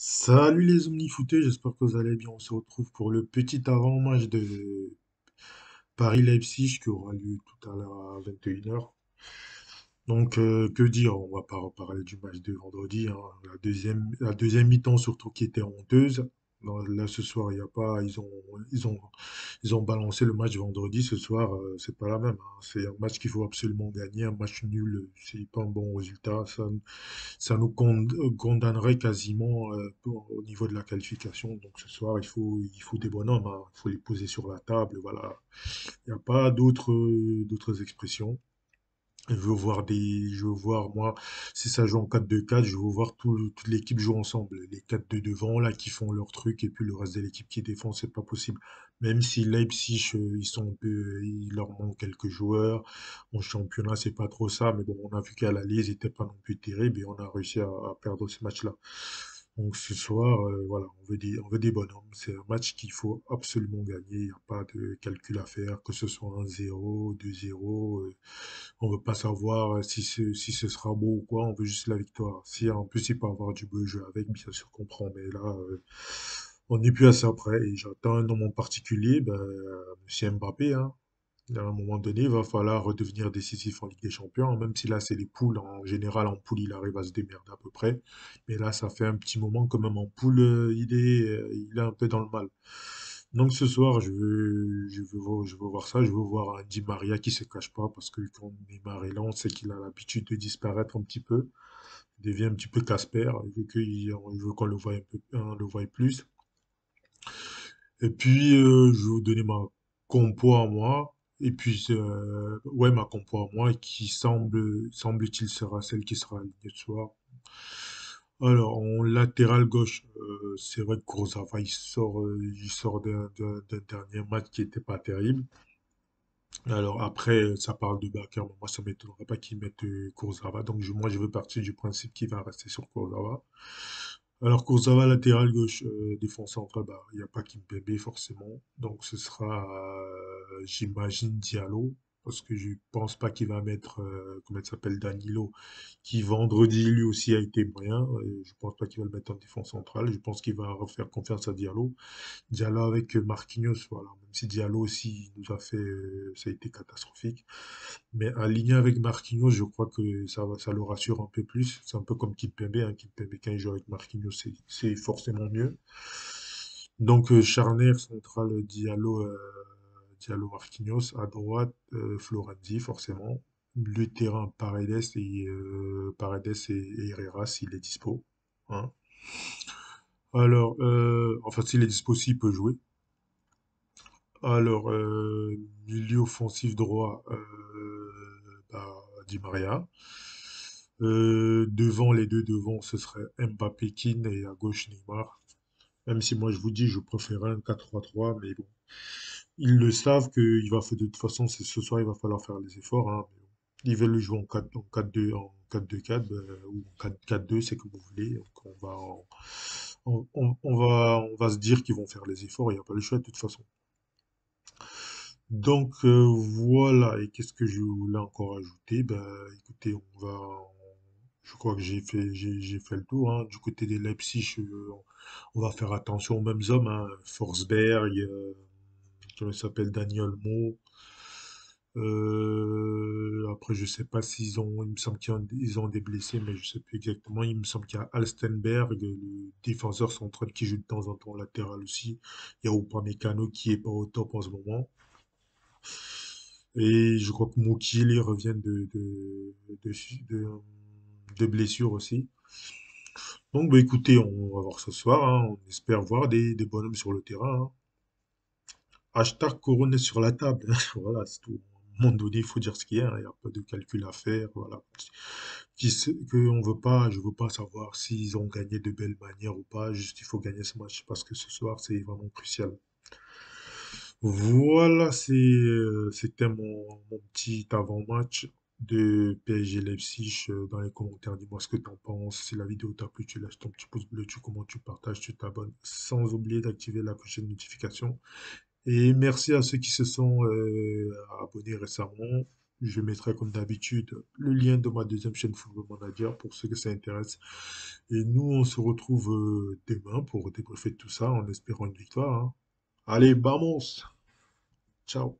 Salut les omnifootés, j'espère que vous allez bien. On se retrouve pour le petit avant-match de Paris-Leipzig qui aura lieu tout à l'heure à 21h. Donc, que dire? On va pas reparler du match de vendredi, hein. La deuxième mi-temps surtout qui était honteuse. Non, là, ce soir, il y a pas, ils ont, ils ont balancé le match vendredi. Ce soir, c'est pas la même, hein. C'est un match qu'il faut absolument gagner. Un match nul, c'est pas un bon résultat. Ça nous condamnerait quasiment au niveau de la qualification. Donc, ce soir, il faut des bonhommes, hein. Il faut les poser sur la table. Voilà. Il n'y a pas d'autres expressions. Je veux voir, moi, si ça joue en 4-2-4, je veux voir toute l'équipe jouer ensemble. Les 4 de devant, là, qui font leur truc, et puis le reste de l'équipe qui défend, c'est pas possible. Même si Leipzig, ils sont un peu, il leur manque quelques joueurs. En championnat, c'est pas trop ça, mais bon, on a vu qu'à l'aller, ils étaient pas non plus terribles, et on a réussi à perdre ce match-là. Donc ce soir, voilà, on veut des bonhommes. C'est un match qu'il faut absolument gagner. Il n'y a pas de calcul à faire, que ce soit 1-0, 2-0. On veut pas savoir si ce sera beau ou quoi. On veut juste la victoire. Si en plus il peut avoir du beau jeu avec, bien sûr qu'on prend. Mais là, on n'est plus à ça près. Et j'attends un nom en particulier, ben, Monsieur Mbappé, hein. À un moment donné, il va falloir redevenir décisif en Ligue des Champions, même si là, c'est les poules. En général, en poule, il arrive à se démerder à peu près. Mais là, ça fait un petit moment quand même en poule, il est un peu dans le mal. Donc ce soir, je veux voir ça. Je veux voir un Di Maria qui se cache pas parce que quand Neymar est là, on sait qu'il a l'habitude de disparaître un petit peu. Il devient un petit peu Casper. Il veut qu'on le voie un peu, on le voie plus. Et puis, je vais vous donner ma compo à moi. Et puis, ouais, ma compo à moi, qui semble-t-il sera celle qui sera alignée ce soir. Alors, en latéral gauche, c'est vrai que Kurzawa, il sort d'un dernier match qui était pas terrible. Alors après, ça parle de Bakker, mais moi, ça m'étonnerait pas qu'ils mettent Kurzawa. Donc, moi, je veux partir du principe qu'il va rester sur Kurzawa. Alors, Kurzawa, latéral gauche, défense centrale, bah, il n'y a pas Kimpembe forcément. Donc, ce sera, j'imagine, Diallo. Parce que je pense pas qu'il va mettre, comment il s'appelle, Danilo, qui vendredi, lui aussi, a été moyen. Je pense pas qu'il va le mettre en défense centrale. Je pense qu'il va refaire confiance à Diallo. Diallo avec Marquinhos, voilà. Même si Diallo aussi nous a fait, ça a été catastrophique. Mais aligné avec Marquinhos, je crois que ça le rassure un peu plus. C'est un peu comme Kimpembe, hein. Kimpembe, quand il joue avec Marquinhos, c'est forcément mieux. Donc, charnière centrale Diallo Marquinhos. À droite, Florenzi, forcément. Le terrain, Paredes et Herrera, s'il est dispo, hein. Alors, enfin, s'il est dispo, s'il peut jouer. Alors, milieu offensif droit, bah, Di Maria. Devant, les deux devant, ce serait Mbappé, Kean et à gauche Neymar. Même si moi je vous dis, je préférais un 4-3-3, mais bon. Ils le savent de toute façon, ce soir, il va falloir faire les efforts, hein. Mais bon. Ils veulent le jouer en 4-2, en 4-2-4, ou en 4-4-2, c'est comme vous voulez. Donc on va se dire qu'ils vont faire les efforts, il n'y a pas le choix de toute façon. Donc voilà, et qu'est-ce que je voulais encore ajouter? Ben écoutez, je crois que j'ai fait le tour, hein. Du côté des Leipzig, on va faire attention aux mêmes hommes, hein. Forsberg, comment il s'appelle, Daniel Olmo. Après, je sais pas il me semble qu'ils ont des blessés, mais je sais plus exactement. Il me semble qu'il y a Alstenberg, le défenseur central qui joue de temps en temps latéral aussi. Il y a Upamecano qui est pas au top en ce moment. Et je crois que Mukiele revient de, de, de blessure aussi. Donc, bah, écoutez, on va voir ce soir, hein. On espère voir des bonhommes sur le terrain, hein. Hashtag couronne sur la table. Voilà, c'est tout. À un moment donné, il faut dire ce qu'il y a, hein. Il n'y a pas de calcul à faire. Voilà. Je veux pas savoir s'ils ont gagné de belles manières ou pas. Juste, il faut gagner ce match parce que ce soir, c'est vraiment crucial. Voilà, c'était mon petit avant-match de PSG Leipzig. Dans les commentaires, dis-moi ce que tu en penses. Si la vidéo t'a plu, tu lâches ton petit pouce bleu, tu commentes, tu partages, tu t'abonnes, sans oublier d'activer la cloche de notification. Et merci à ceux qui se sont abonnés récemment. Je mettrai comme d'habitude le lien de ma deuxième chaîne Football Manager pour ceux que ça intéresse. Et nous, on se retrouve demain pour débriefer de tout ça en espérant une victoire, hein. Allez, vamos! Ciao!